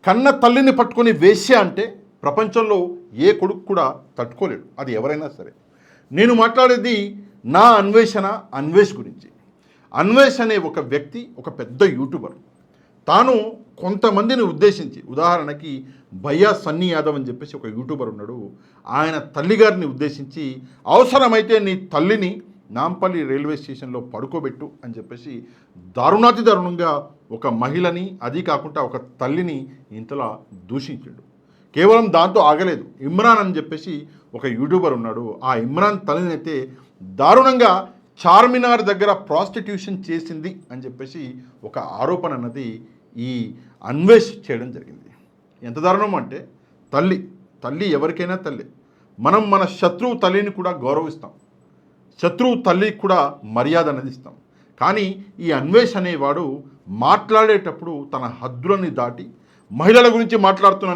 కన్న తల్లిని పట్టుకొని వేశ్య అంటే ప్రపంచంలో ఏ కొడుకు కూడా తట్టుకోలేడు, అది ఎవరైనా సరే. నేను మాట్లాడేది నా అన్వేష్ గురించి. అన్వేష్ అనే ఒక వ్యక్తి ఒక పెద్ద యూట్యూబర్. తాను కొంతమందిని ఉద్దేశించి, ఉదాహరణకి భయ్యా సన్నీ యాదవ్ అని చెప్పేసి ఒక యూట్యూబర్ ఉన్నాడు, ఆయన తల్లిగారిని ఉద్దేశించి అవసరమైతే నీ తల్లిని నాంపల్లి రైల్వే స్టేషన్లో పడుకోబెట్టు అని చెప్పేసి దారుణాతి దారుణంగా ఒక మహిళని, అది కాకుండా ఒక తల్లిని ఇంతలా దూషించాడు. కేవలం దాంతో ఆగలేదు. ఇమ్రాన్ అని చెప్పేసి ఒక యూట్యూబర్ ఉన్నాడు, ఆ ఇమ్రాన్ తల్లిని అయితే దారుణంగా చార్మినార్ దగ్గర ప్రాస్టిట్యూషన్ చేసింది అని చెప్పేసి ఒక ఆరోపణ అన్నది ఈ అన్వేష్ చేయడం జరిగింది. ఎంత దారుణం అంటే తల్లి ఎవరికైనా తల్లి. మనం మన శత్రువు తల్లిని కూడా గౌరవిస్తాం, శత్రువు తల్లికి కూడా మర్యాద అనేది ఇస్తాం. కానీ ఈ అన్వేష్ అనేవాడు మాట్లాడేటప్పుడు తన హద్దులని దాటి మహిళల గురించి మాట్లాడుతున్నా,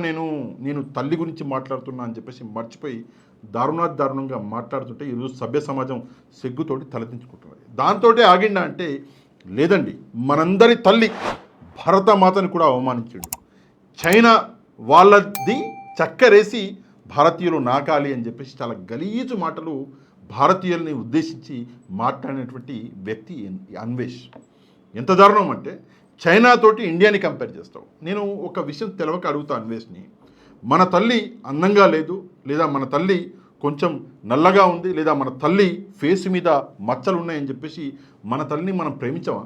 నేను తల్లి గురించి మాట్లాడుతున్నా అని చెప్పేసి మర్చిపోయి దారుణంగా మాట్లాడుతుంటే ఈరోజు సభ్య సమాజం సిగ్గుతోటి తలదించుకుంటున్నది. దాంతో ఆగిండా అంటే లేదండి, మనందరి తల్లి భరతమాతని కూడా అవమానించాడు. చైనా వాళ్ళది చక్కరేసి భారతీయులు నాకాలి అని చెప్పేసి చాలా గలీజు మాటలు భారతీయుల్ని ఉద్దేశించి మాట్లాడినటువంటి వ్యక్తి అన్వేష్. ఎంత దారుణం అంటే చైనాతోటి ఇండియాని కంపేర్ చేస్తావు. నేను ఒక విషయం తెలవక అడుగుతా అన్వేష్ని, మన తల్లి అందంగా లేదు, లేదా మన తల్లి కొంచెం నల్లగా ఉంది, లేదా మన తల్లి ఫేస్ మీద మచ్చలు ఉన్నాయని చెప్పేసి మన తల్లిని మనం ప్రేమించమా?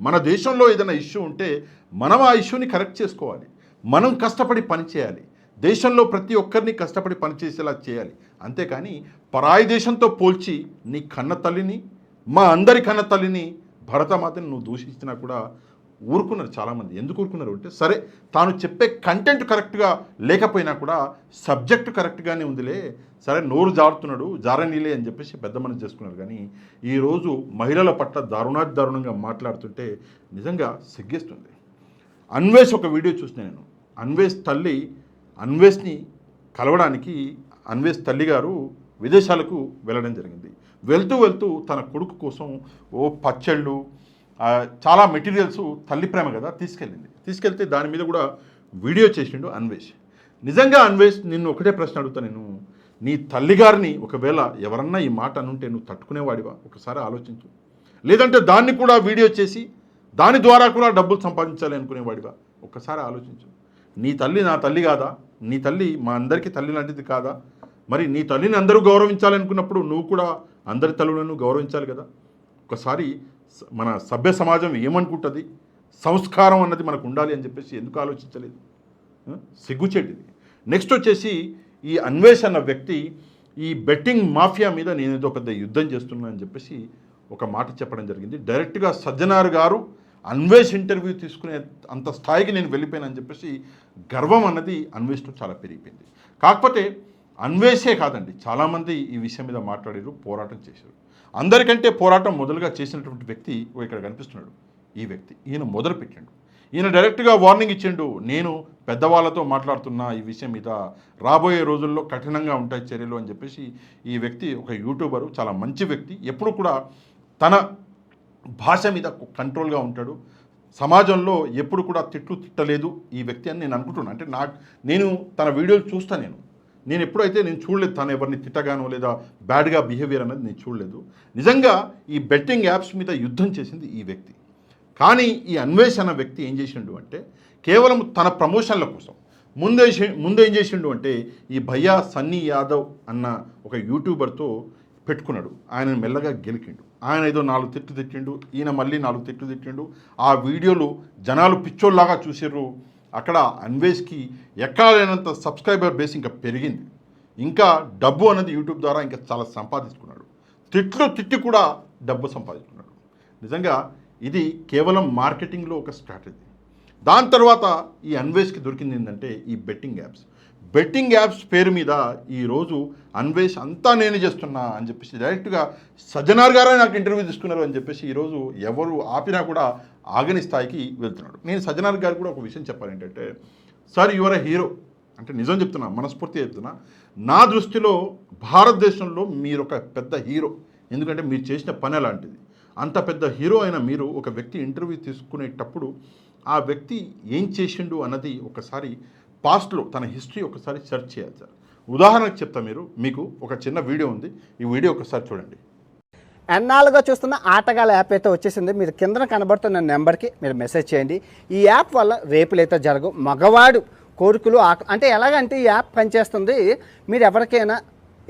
మన దేశంలో ఏదైనా ఇష్యూ ఉంటే మనం ఆ ఇష్యూని కరెక్ట్ చేసుకోవాలి, మనం కష్టపడి పని చేయాలి, దేశంలో ప్రతి ఒక్కరిని కష్టపడి పనిచేసేలా చేయాలి. అంతేకాని పరాయి దేశంతో పోల్చి నీ కన్న తల్లిని, మా అందరి కన్న తల్లిని, భరతమాతని నువ్వు దూషించినా కూడా ఊరుకున్నారు చాలామంది. ఎందుకు ఊరుకున్నారు అంటే, సరే తాను చెప్పే కంటెంట్ కరెక్ట్గా లేకపోయినా కూడా సబ్జెక్టు కరెక్ట్గానే ఉందిలే, సరే నోరు జారుతున్నాడు జారనీలే అని చెప్పేసి పెద్ద మనసు చేసుకున్నారు. కానీ ఈరోజు మహిళల పట్ల దారుణంగా మాట్లాడుతుంటే నిజంగా సిగ్గేస్తుంది. అన్వేష్ ఒక వీడియో చూసిన నేను, అన్వేష్ని కలవడానికి అన్వేష్ తల్లిగారు విదేశాలకు వెళ్ళడం జరిగింది. వెళ్తూ తన కొడుకు కోసం పచ్చళ్ళు, చాలా మెటీరియల్స్, తల్లి ప్రేమ కదా, తీసుకెళ్తే దాని మీద కూడా వీడియో చేసిండు అన్వేష్. నిజంగా అన్వేష్, నిన్ను ఒకటే ప్రశ్న అడుగుతా, నేను నీ తల్లిగారిని ఒకవేళ ఎవరన్నా ఈ మాట అనుంటే నువ్వు తట్టుకునేవాడివా? ఒకసారి ఆలోచించు. లేదంటే దాన్ని కూడా వీడియో చేసి దాని ద్వారా కూడా డబ్బులు సంపాదించాలి అనుకునేవాడివా? ఒక్కసారి ఆలోచించు. నీ తల్లి నా తల్లి కాదా? నీ తల్లి మా అందరికీ తల్లి లాంటిది కాదా? మరి నీ తల్లిని అందరూ గౌరవించాలనుకున్నప్పుడు నువ్వు కూడా అందరి తల్లులను గౌరవించాలి కదా. ఒకసారి మన సభ్య సమాజం ఏమనుకుంటుంది, సంస్కారం అన్నది మనకు ఉండాలి అని చెప్పేసి ఎందుకు ఆలోచించలేదు? సిగ్గుచేటిది. నెక్స్ట్ వచ్చేసి ఈ అన్వేష్ అన్న వ్యక్తి ఈ బెట్టింగ్ మాఫియా మీద నేనేదో పెద్ద యుద్ధం చేస్తున్నా అని చెప్పేసి ఒక మాట చెప్పడం జరిగింది. డైరెక్ట్గా సజ్జనార్ గారు అన్వేష్ ఇంటర్వ్యూ తీసుకునే అంత స్థాయికి నేను వెళ్ళిపోయానని చెప్పేసి గర్వం అన్నది అన్వేష్లో చాలా పెరిగిపోయింది. కాకపోతే అన్వేషే కాదండి, చాలామంది ఈ విషయం మీద మాట్లాడారు, పోరాటం చేశారు. అందరికంటే పోరాటం మొదలుగా చేసినటువంటి వ్యక్తి ఇక్కడ కనిపిస్తున్నాడు. ఈ వ్యక్తి, ఈయన మొదలు పెట్టాడు. ఈయన డైరెక్ట్గా వార్నింగ్ ఇచ్చిండు, నేను పెద్దవాళ్ళతో మాట్లాడుతున్నా ఈ విషయం మీద, రాబోయే రోజుల్లో కఠినంగా ఉంటాయి చర్యలు అని చెప్పేసి. ఈ వ్యక్తి ఒక యూట్యూబరు, చాలా మంచి వ్యక్తి, ఎప్పుడు కూడా తన భాష మీద కంట్రోల్గా ఉంటాడు, సమాజంలో ఎప్పుడు కూడా తిట్టలేదు ఈ వ్యక్తి అని నేను అనుకుంటున్నాను. అంటే నేను తన వీడియోలు చూస్తాను. నేను ఎప్పుడైతే నేను చూడలేదు తను ఎవరిని తిట్టగానో లేదా బ్యాడ్గా బిహేవియర్ అనేది నేను చూడలేదు. నిజంగా ఈ బెట్టింగ్ యాప్స్ మీద యుద్ధం చేసింది ఈ వ్యక్తి. కానీ ఈ అన్వేష్ అన్న వ్యక్తి ఏం చేసిండు అంటే, కేవలం తన ప్రమోషన్ల కోసం ముందు ఏం చేసిండు అంటే, ఈ భయ్యా సన్నీ యాదవ్ అన్న ఒక యూట్యూబర్తో పెట్టుకున్నాడు. ఆయనను మెల్లగా గెలికిండు. ఆయన ఏదో 4 తిట్లు తిట్టిండు, ఈయన మళ్ళీ 4 తిట్లు తిట్టిండు. ఆ వీడియోలు జనాలు పిచ్చోళ్ళలాగా చూసారు. అక్కడ అన్వేష్కి ఎక్కడ లేనంత సబ్స్క్రైబర్ బేస్ ఇంకా పెరిగింది. ఇంకా డబ్బు అనేది యూట్యూబ్ ద్వారా ఇంకా చాలా సంపాదించుకున్నాడు. తిట్టి కూడా డబ్బు సంపాదించుకున్నాడు. నిజంగా ఇది కేవలం మార్కెటింగ్లో ఒక స్ట్రాటజీ. దాని తర్వాత ఈ అన్వేష్కి దొరికింది ఏంటంటే ఈ బెట్టింగ్ యాప్స్ పేరు మీద ఈరోజు అన్వేష్ అంతా నేను చేస్తున్నా అని చెప్పేసి డైరెక్ట్గా సజ్జనార్ గారే నాకు ఇంటర్వ్యూ తీసుకున్నారు అని చెప్పేసి ఈరోజు ఎవరు ఆపినా కూడా ఆగని స్థాయికి వెళ్తున్నాడు. నేను సజ్జనార్ గారికి కూడా ఒక విషయం చెప్పాలి ఏంటంటే, సార్ యువర్ ఎ హీరో అంటే నిజం చెప్తున్నా, మనస్ఫూర్తిగా చెప్తున్నా, నా దృష్టిలో భారతదేశంలో మీరు ఒక పెద్ద హీరో. ఎందుకంటే మీరు చేసిన పని అలాంటిది. అంత పెద్ద హీరో అయిన మీరు ఒక వ్యక్తి ఇంటర్వ్యూ తీసుకునేటప్పుడు ఆ వ్యక్తి ఏం చేసిండు అన్నది ఒకసారి పాస్ట్లో తన హిస్టరీ ఒకసారి సెర్చ్ చేయాలి సార్. ఉదాహరణకు చెప్తా, మీకు ఒక చిన్న వీడియో ఉంది, ఈ వీడియో ఒకసారి చూడండి. ఎన్నాళ్ళుగా చూస్తున్న ఆటగాళ్ళ యాప్ అయితే వచ్చేసింది. మీరు కింద కనబడుతున్న నెంబర్కి మీరు మెసేజ్ చేయండి. ఈ యాప్ వల్ల రేపులు అయితే జరగవు. మగవాడు కోరికలు అంటే ఎలాగంటే ఈ యాప్ పనిచేస్తుంది, మీరు ఎవరికైనా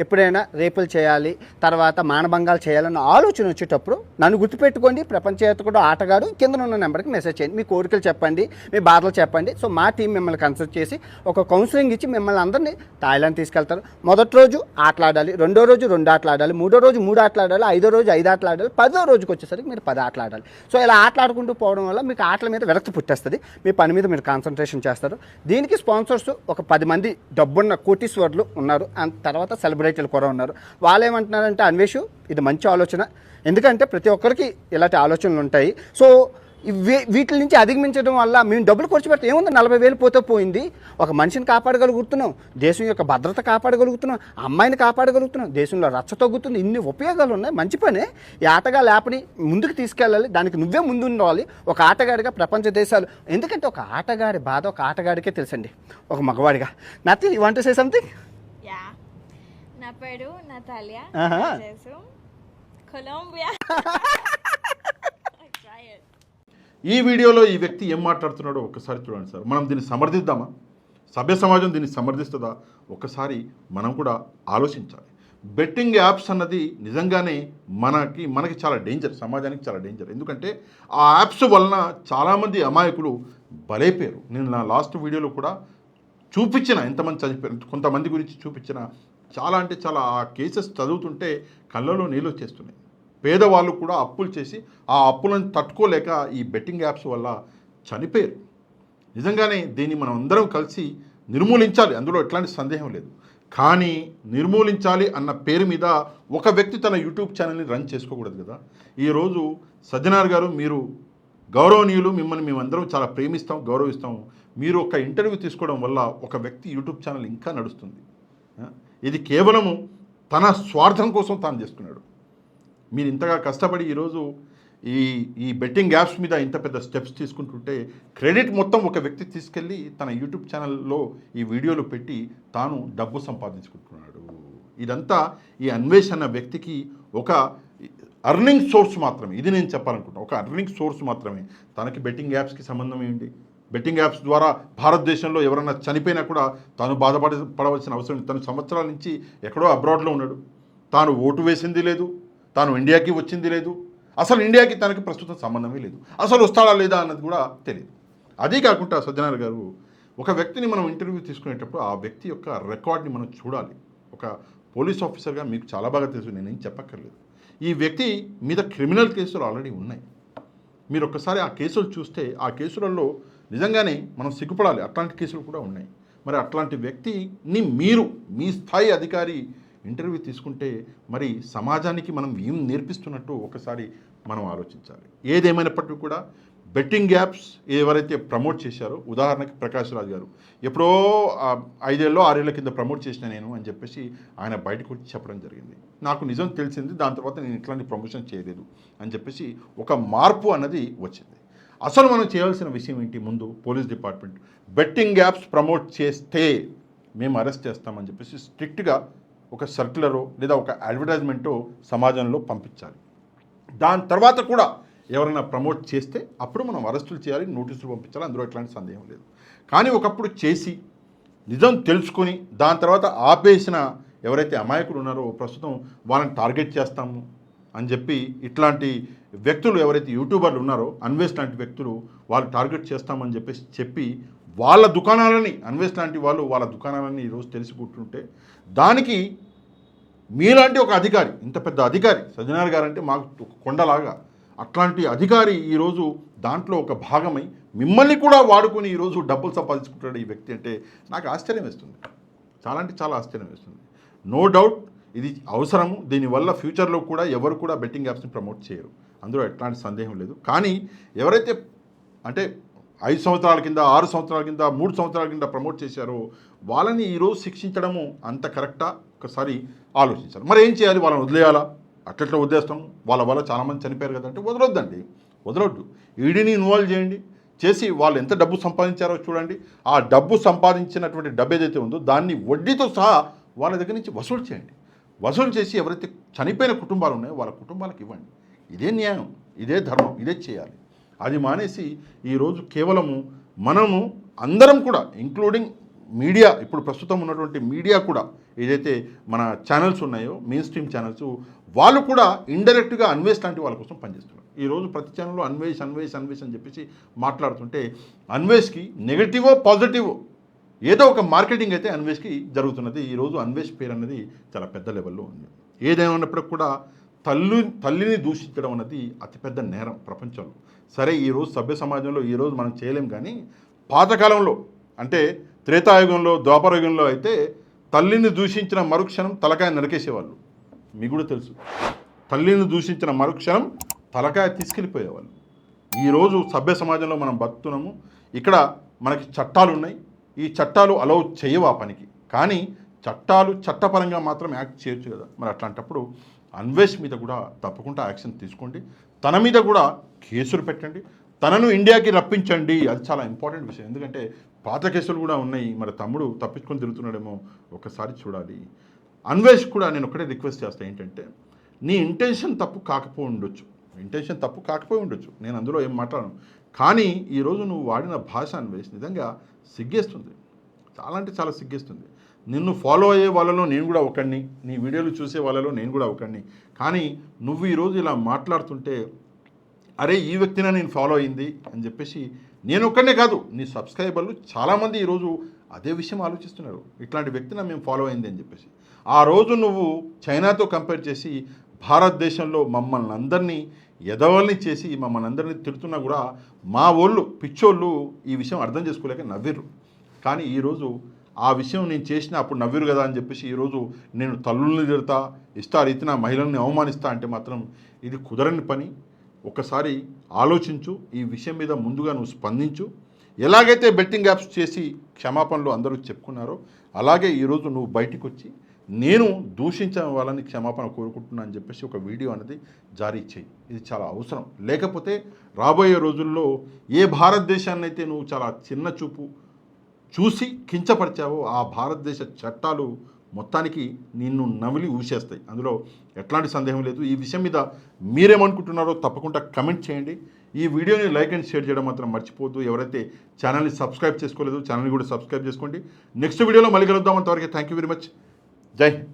ఎప్పుడైనా రేపులు చేయాలి, తర్వాత మానభంగాలు చేయాలన్న ఆలోచన వచ్చేటప్పుడు నన్ను గుర్తుపెట్టుకోండి, ప్రపంచవ్యాప్తంగా ఆటగాడు, కింద ఉన్న నెంబర్కి మెసేజ్ చేయండి. మీ కోరికలు చెప్పండి, మీ బాధలు చెప్పండి. సో మా టీం మిమ్మల్ని కన్సల్ట్ చేసి ఒక కౌన్సిలింగ్ ఇచ్చి మిమ్మల్ని అందరినీ థాయిలాండ్ తీసుకెళ్తారు. మొదటి రోజు ఆటలాడాలి, రెండో రోజు 2 ఆటలాడాలి, మూడో రోజు 3 ఆటలాడాలి, 5ో రోజు 5 ఆటలాడాలి, 10ో రోజుకి వచ్చేసరికి మీరు 10 ఆటలాడాలి. సో ఇలా ఆటలాడుకుంటూ పోవడం వల్ల మీకు ఆటల మీద విరక్తి పుట్టేస్తుంది, మీ పని మీద మీరు కాన్సన్ట్రేషన్ చేస్తారు. దీనికి స్పాన్సర్స్ ఒక 10 మంది డబ్బున్న కోటీశ్వర్లు ఉన్నారు, తర్వాత సెలబ్రిటీలు కూడా ఉన్నారు. వాళ్ళు ఏమంటున్నారంటే, అన్వేషు ఇది మంచి ఆలోచన, ఎందుకంటే ప్రతి ఒక్కరికి ఇలాంటి ఆలోచనలు ఉంటాయి. సో వీటి నుంచి అధిగమించడం వల్ల మేము డబ్బులు ఖర్చు పెడితే ఏముంది, 40,000 పోతే పోయింది, ఒక మనిషిని కాపాడగలుగుతున్నాం, దేశం యొక్క భద్రత కాపాడగలుగుతున్నాం, అమ్మాయిని కాపాడగలుగుతున్నాం, దేశంలో రచ్చ తగ్గుతుంది, ఇన్ని ఉపయోగాలు ఉన్నాయి. మంచి పనే. ఈ ఆటగాళ్ళ యాప్ని ముందుకు తీసుకెళ్ళాలి, దానికి నువ్వే ముందు ఉండాలి ఒక ఆటగాడిగా. ప్రపంచ దేశాలు, ఎందుకంటే ఒక ఆటగాడి బాధ ఒక ఆటగాడికే తెలుసండి, ఒక మగవాడిగా. Nothing, you want to say something? నా పేరు నతాలియా, కొలంబియా. ఈ వీడియోలో ఈ వ్యక్తి ఏం మాట్లాడుతున్నాడో ఒకసారి చూడండి సార్. మనం దీన్ని సమర్థిద్దామా? సభ్య సమాజం దీన్ని సమర్థిస్తుందా? ఒకసారి మనం కూడా ఆలోచించాలి. బెట్టింగ్ యాప్స్ అన్నది నిజంగానే మనకి చాలా డేంజర్, సమాజానికి చాలా డేంజర్. ఎందుకంటే ఆ యాప్స్ వలన చాలామంది అమాయకులు బలైపోయారు. నేను నా లాస్ట్ వీడియోలో కూడా చూపించిన, ఎంతమంది చనిపోయారు, కొంతమంది గురించి చూపించిన. చాలా అంటే చాలా ఆ కేసెస్ చదువుతుంటే కళ్ళలో నీళ్ళు వచ్చేస్తున్నాయి. పేదవాళ్ళు కూడా అప్పులు చేసి ఆ అప్పులను తట్టుకోలేక ఈ బెట్టింగ్ యాప్స్ వల్ల చనిపోయారు. నిజంగానే దీన్ని మనం అందరం కలిసి నిర్మూలించాలి, అందులో ఎట్లాంటి సందేహం లేదు. కానీ నిర్మూలించాలి అన్న పేరు మీద ఒక వ్యక్తి తన యూట్యూబ్ ఛానల్ని రన్ చేసుకోకూడదు కదా. ఈరోజు సజ్జనార్ గారు, మీరు గౌరవనీయులు, మిమ్మల్ని మేమందరం చాలా ప్రేమిస్తాం, గౌరవిస్తాం. మీరు ఒక ఇంటర్వ్యూ తీసుకోవడం వల్ల ఒక వ్యక్తి యూట్యూబ్ ఛానల్ ఇంకా నడుస్తుంది. ఇది కేవలము తన స్వార్థం కోసం తాను చేస్తున్నాడు. మీరు ఇంతగా కష్టపడి ఈరోజు ఈ బెట్టింగ్ యాప్స్ మీద ఇంత పెద్ద స్టెప్స్ తీసుకుంటుంటే క్రెడిట్ మొత్తం ఒక వ్యక్తి తీసుకెళ్ళి తన యూట్యూబ్ ఛానల్లో ఈ వీడియోలు పెట్టి తాను డబ్బు సంపాదించుకుంటున్నాడు. ఇదంతా ఈ అన్వేషణ వ్యక్తికి ఒక అర్నింగ్ సోర్స్ మాత్రమే. ఇది నేను చెప్పాలనుకుంటున్నాను, ఒక అర్నింగ్ సోర్స్ మాత్రమే. తనకి బెట్టింగ్ యాప్స్కి సంబంధం ఏంటి? బెట్టింగ్ యాప్స్ ద్వారా భారతదేశంలో ఎవరైనా చనిపోయినా కూడా తాను పడవలసిన అవసరం లేదు. తను సంవత్సరాల నుంచి ఎక్కడో అబ్రాడ్లో ఉన్నాడు, తాను ఓటు వేసింది లేదు, తాను ఇండియాకి వచ్చింది లేదు, అసలు ఇండియాకి తనకి ప్రస్తుతం సంబంధమే లేదు, అసలు వస్తాడా లేదా అన్నది కూడా తెలియదు. అదే కాకుండా సజ్జనార్ గారు, ఒక వ్యక్తిని మనం ఇంటర్వ్యూ తీసుకునేటప్పుడు ఆ వ్యక్తి యొక్క రికార్డ్ని మనం చూడాలి. ఒక పోలీస్ ఆఫీసర్గా మీకు చాలా బాగా తెలుసు, నేనేం చెప్పక్కర్లేదు. ఈ వ్యక్తి మీద క్రిమినల్ కేసులు ఆల్రెడీ ఉన్నాయి. మీరు ఒక్కసారి ఆ కేసులు చూస్తే ఆ కేసులలో నిజంగానే మనం సిగ్గుపడాలి, అట్లాంటి కేసులు కూడా ఉన్నాయి. మరి అట్లాంటి వ్యక్తిని మీరు మీ స్థాయి అధికారి ఇంటర్వ్యూ తీసుకుంటే మరి సమాజానికి మనం ఏం నేర్పిస్తున్నట్టు ఒకసారి మనం ఆలోచించాలి. ఏదేమైనప్పటికీ కూడా బెట్టింగ్ యాప్స్ ఎవరైతే ప్రమోట్ చేశారో, ఉదాహరణకి ప్రకాష్ రాజ్ గారు ఎప్పుడో 5 ఏళ్ళో 6 ఏళ్ల కింద ప్రమోట్ చేసిన నేను అని చెప్పేసి ఆయన బయటకు వచ్చి చెప్పడం జరిగింది. నాకు నిజం తెలిసింది, దాని తర్వాత నేను ఇట్లాంటి ప్రమోషన్ చేయలేదు అని చెప్పేసి ఒక మార్పు అన్నది వచ్చింది. అసలు మనం చేయాల్సిన విషయం ఏంటి? ముందు police department betting apps promote చేస్తే మేము అరెస్ట్ చేస్తామని చెప్పేసి స్ట్రిక్ట్గా ఒక సర్క్యులరో లేదా ఒక అడ్వర్టైజ్మెంటో సమాజంలో పంపించాలి. దాని తర్వాత కూడా ఎవరైనా ప్రమోట్ చేస్తే అప్పుడు మనం అరెస్టులు చేయాలి, నోటీసులు పంపించాలి, అందులో ఎట్లాంటి సందేహం లేదు. కానీ ఒకప్పుడు చేసి నిజం తెలుసుకొని దాని తర్వాత ఆపేసిన ఎవరైతే అమాయకులు ఉన్నారో ప్రస్తుతం వాళ్ళని టార్గెట్ చేస్తాము అని చెప్పి ఇట్లాంటి వ్యక్తులు ఎవరైతే యూట్యూబర్లు ఉన్నారో, అన్వేష్ లాంటి వ్యక్తులు, వాళ్ళు టార్గెట్ చేస్తామని చెప్పి వాళ్ళ దుకాణాలని, అన్వేష్ లాంటి వాళ్ళు వాళ్ళ దుకాణాలని ఈరోజు తెలిసిపోతుంటే దానికి మీలాంటి ఒక అధికారి, ఇంత పెద్ద అధికారి సజ్జనార్ గారు అంటే మాకు ఒక కొండలాగా, అట్లాంటి అధికారి ఈరోజు దాంట్లో ఒక భాగమై మిమ్మల్ని కూడా వాడుకొని ఈరోజు డబ్బులు సంపాదించుకుంటాడు ఈ వ్యక్తి అంటే నాకు ఆశ్చర్యం వేస్తుంది. చాలా అంటే చాలా ఆశ్చర్యం వేస్తుంది. నో డౌట్ ఇది అవసరము. దీనివల్ల ఫ్యూచర్లో కూడా ఎవరు కూడా బెట్టింగ్ యాప్స్ని ప్రమోట్ చేయరు, అందులో ఎట్లాంటి సందేహం లేదు. కానీ ఎవరైతే అంటే 5 సంవత్సరాల కింద, 6 సంవత్సరాల కింద, 3 సంవత్సరాల కింద ప్రమోట్ చేశారో వాళ్ళని ఈరోజు శిక్షించడము అంత కరెక్టా? ఒకసారి ఆలోచించాలి. మరి ఏం చేయాలి? వాళ్ళని వదిలేయాలా? అట్లట్లా వదిలేస్తాం, వాళ్ళ వల్ల చాలామంది చనిపోయారు కదంటే వదలొద్దండి, వదలొద్దు. ఈడీని ఇన్వాల్వ్ చేయండి, చేసి వాళ్ళు ఎంత డబ్బు సంపాదించారో చూడండి. ఆ డబ్బు సంపాదించినటువంటి డబ్బు ఏదైతే ఉందో దాన్ని వడ్డీతో సహా వాళ్ళ దగ్గర నుంచి వసూలు చేయండి. వసూలు చేసి ఎవరైతే చనిపోయిన కుటుంబాలు ఉన్నాయో వాళ్ళ కుటుంబాలకు ఇవ్వండి. ఇదే న్యాయం, ఇదే ధర్మం, ఇదే చేయాలి. అది మానేసి ఈరోజు కేవలము మనము అందరం కూడా ఇంక్లూడింగ్ మీడియా, ఇప్పుడు ప్రస్తుతం ఉన్నటువంటి మీడియా కూడా ఏదైతే మన ఛానల్స్ ఉన్నాయో మెయిన్ స్ట్రీమ్ ఛానల్స్, వాళ్ళు కూడా ఇండైరెక్ట్గా అన్వేష్ లాంటి వాళ్ళ కోసం పనిచేస్తున్నారు. ఈరోజు ప్రతి ఛానల్లో అన్వేష్ అన్వేష్ అన్వేష్ అని చెప్పేసి మాట్లాడుతుంటే అన్వేష్కి నెగటివో పాజిటివో ఏదో ఒక మార్కెటింగ్ అయితే అన్వేష్కి జరుగుతున్నది. ఈరోజు అన్వేష్ పేరు అన్నది చాలా పెద్ద లెవెల్లో ఉంది. ఏదేమన్నప్పటికి కూడా తల్లిని దూషించడం అన్నది అతిపెద్ద నేరం ప్రపంచంలో. సరే, ఈరోజు సభ్య సమాజంలో ఈరోజు మనం చేయలేం, కానీ పాతకాలంలో అంటే త్రేతాయుగంలో ద్వాపరయుగంలో అయితే తల్లిని దూషించిన మరుక్షణం తలకాయ నరికేసేవాళ్ళు. మీకు కూడా తెలుసు, తల్లిని దూషించిన మరుక్షణం తలకాయ తీసుకెళ్ళిపోయేవాళ్ళు. ఈరోజు సభ్య సమాజంలో మనం బతుకుతున్నాము. ఇక్కడ మనకి చట్టాలు ఉన్నాయి. ఈ చట్టాలు అలౌ చేయవు ఆ పనికి, కానీ చట్టాలు చట్టపరంగా మాత్రం యాక్ట్ చేయొచ్చు కదా. మరి అట్లాంటప్పుడు అన్వేష్ మీద కూడా తప్పకుండా యాక్షన్ తీసుకోండి. తన మీద కూడా కేసులు పెట్టండి. తనను ఇండియాకి రప్పించండి. అది చాలా ఇంపార్టెంట్ విషయం. ఎందుకంటే పాత కేసులు కూడా ఉన్నాయి. మరి తమ్ముడు తప్పించుకొని తిరుగుతున్నాడేమో ఒకసారి చూడాలి. అన్వేష్ కూడా నేను ఒకటే రిక్వెస్ట్ చేస్తాను, ఏంటంటే నీ ఇంటెన్షన్ తప్పు కాకపోయి ఉండొచ్చు, నేను అందులో ఏం మాట్లాడను. కానీ ఈరోజు నువ్వు వాడిన భాష అన్వేష్ నిజంగా సిగ్గేస్తుంది. చాలా అంటే చాలా సిగ్గేస్తుంది. నిన్ను ఫాలో అయ్యే వాళ్ళలో నేను కూడా ఒకడిని, నీ వీడియోలు చూసే వాళ్ళలో నేను కూడా ఒకడిని. కానీ నువ్వు ఈరోజు ఇలా మాట్లాడుతుంటే, అరే ఈ వ్యక్తినే నేను ఫాలో అయింది అని చెప్పేసి నేను ఒక్కడనే కాదు, నీ సబ్స్క్రైబర్లు చాలామంది ఈరోజు అదే విషయం ఆలోచిస్తున్నారు. ఇట్లాంటి వ్యక్తిని మేము ఫాలో అయింది అని చెప్పేసి. ఆ రోజు నువ్వు చైనాతో కంపేర్ చేసి భారతదేశంలో మమ్మల్ని అందరినీ ఎదవల్ని చేసి మమ్మల్ని అందరినీ తిడుతున్నా కూడా మా వాళ్ళు పిచ్చోళ్ళు ఈ విషయం అర్థం చేసుకోలేక నవ్విర్రు. కానీ ఈరోజు ఆ విషయం నేను చేసిన అప్పుడు నవ్విరు కదా అని చెప్పేసి ఈరోజు నేను తల్లుల్ని తిడతా, ఇష్టారీతిన మహిళల్ని అవమానిస్తా అంటే మాత్రం ఇది కుదరని పని. ఒకసారి ఆలోచించు. ఈ విషయం మీద ముందుగా నువ్వు స్పందించు. ఎలాగైతే బెట్టింగ్ యాప్స్ చేసి క్షమాపణలు అందరూ చెప్పుకున్నారో అలాగే ఈరోజు నువ్వు బయటికి వచ్చి నేను దూషించిన వాళ్ళని క్షమాపణ కోరుకుంటున్నా అని చెప్పేసి ఒక వీడియో అనేది జారీ చేయి. ఇది చాలా అవసరం. లేకపోతే రాబోయే రోజుల్లో ఏ భారతదేశాన్ని అయితే నువ్వు చాలా చిన్న చూపు చూసి కించపరిచావో ఆ భారతదేశ చట్టాలు మొత్తానికి నిన్ను నమిలి ఊసేస్తాయి. అందులో ఎట్లాంటి సందేహం లేదు. ఈ విషయం మీద మీరేమనుకుంటున్నారో తప్పకుండా కమెంట్ చేయండి. ఈ వీడియోని లైక్ అండ్ షేర్ చేయడం మాత్రం మర్చిపోవద్దు. ఎవరైతే ఛానల్ని సబ్స్క్రైబ్ చేసుకోలేదో ఛానల్ని కూడా సబ్స్క్రైబ్ చేసుకోండి. నెక్స్ట్ వీడియోలో మళ్ళీ కలుద్దాం. అంతవరకు థ్యాంక్ యూ వెరీ మచ్. జై హింద్.